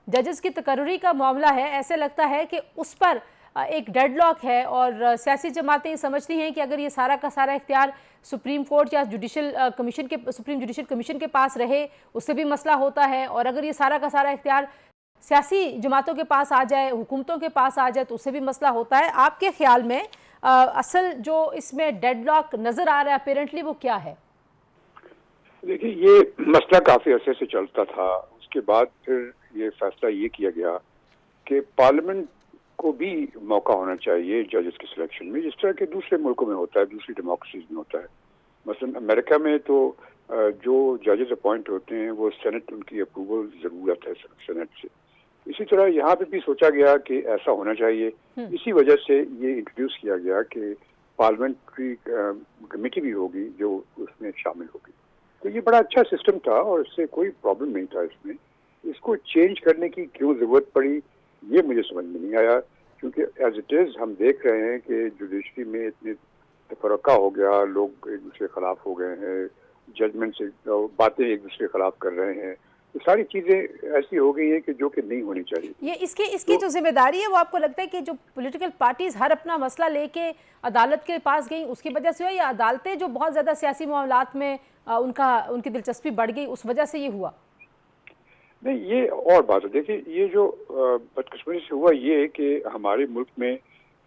जजेस की तकर्री का मामला है, ऐसे लगता है कि उस पर एक डेडलॉक है और सियासी जमातें ये समझती हैं कि अगर ये सारा का सारा इख्तियार सुप्रीम कोर्ट या सुप्रीम जुडिशल कमीशन के पास रहे, उससे भी मसला होता है, और अगर ये सारा का सारा इख्तियार सियासी जमातों के पास आ जाए, हुकूमतों के पास आ जाए, तो उससे भी मसला होता है। आपके ख्याल में असल जो इसमें डेडलॉक नजर आ रहा है अपेरेंटली वो क्या है? देखिए, ये मसला काफी अरसे से चलता था। उसके बाद फिर ये फैसला ये किया गया कि पार्लियामेंट को भी मौका होना चाहिए जजेस की सिलेक्शन में, जिस तरह के दूसरे मुल्कों में होता है, दूसरी डेमोक्रेसीज में होता है। मसलन अमेरिका में तो जो जजेस अपॉइंट होते हैं वो सेनेट, उनकी अप्रूवल जरूरत है सेनेट से। इसी तरह यहाँ पे भी सोचा गया कि ऐसा होना चाहिए। इसी वजह से ये इंट्रोड्यूस किया गया कि पार्लियामेंट्री कमेटी भी होगी जो उसमें शामिल होगी। तो ये बड़ा अच्छा सिस्टम था और इससे कोई प्रॉब्लम नहीं था इसमें। इसको चेंज करने की क्यों जरूरत पड़ी, ये मुझे समझ में नहीं आया, क्योंकि एज इट इज हम देख रहे हैं कि जुडिशरी में इतने तफरका हो गया, लोग एक दूसरे के खिलाफ हो गए हैं, जजमेंट से बातें एक दूसरे के खिलाफ कर रहे हैं। तो सारी चीजें ऐसी हो गई हैं कि जो कि नहीं होनी चाहिए। ये इसकी जो जिम्मेदारी है वो आपको लगता है कि जो पॉलिटिकल पार्टीज हर अपना मसला लेके अदालत के पास गई उसकी वजह से हुआ, या अदालतें जो बहुत ज्यादा सियासी मामलात में उनकी दिलचस्पी बढ़ गई उस वजह से ये हुआ? नहीं, ये और बात है। देखिए, ये जो बदकिस्मती से हुआ ये है कि हमारे मुल्क में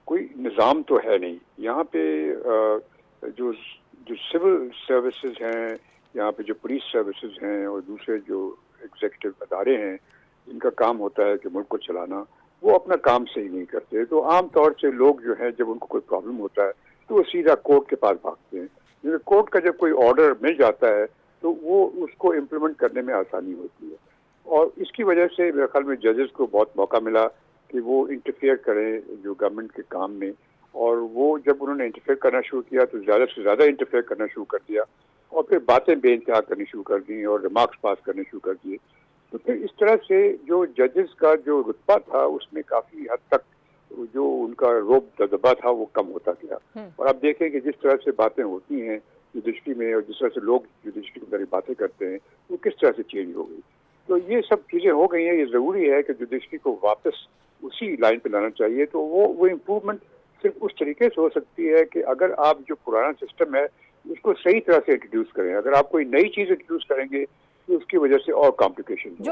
कोई निज़ाम तो है नहीं। यहाँ पे जो जो सिविल सर्विसेज हैं, यहाँ पे जो पुलिस सर्विसेज हैं और दूसरे जो एग्जीक्यूटिव अदारे हैं जिनका काम होता है कि मुल्क को चलाना, वो अपना काम सही नहीं करते। तो आम तौर से लोग जो है जब उनको कोई प्रॉब्लम होता है तो वो सीधा कोर्ट के पास भागते हैं। क्योंकि कोर्ट का जब कोई ऑर्डर मिल जाता है तो वो उसको इम्प्लीमेंट करने में आसानी होती है। और इसकी वजह से मेरे ख्याल में जजेस को बहुत मौका मिला कि वो इंटरफेयर करें जो गवर्नमेंट के काम में। और वो जब उन्होंने इंटरफेयर करना शुरू किया तो ज़्यादा से ज़्यादा इंटरफेयर करना शुरू कर दिया और फिर बातें बेइंतहा करनी शुरू कर दी और रिमार्क्स पास करने शुरू कर दिए। तो फिर इस तरह से जो जजेस का जो रुतबा था उसमें काफ़ी हद तक जो उनका रोब दबदबा था वो कम होता गया। और आप देखें कि जिस तरह से बातें होती हैं जुडिशरी में और जिस तरह से लोग जुडिशरी के बारे में बातें करते हैं वो किस तरह से चेंज हो गई। तो ये सब चीज़ें हो गई हैं। ये ज़रूरी है कि जुडिशरी को वापस उसी लाइन पे लाना चाहिए। तो वो इम्प्रूवमेंट सिर्फ उस तरीके से हो सकती है कि अगर आप जो पुराना सिस्टम है उसको सही तरह से इंट्रोड्यूस करें। अगर आप कोई नई चीज़ इंट्रोड्यूस करेंगे तो उसकी वजह से और कॉम्प्लिकेशन जो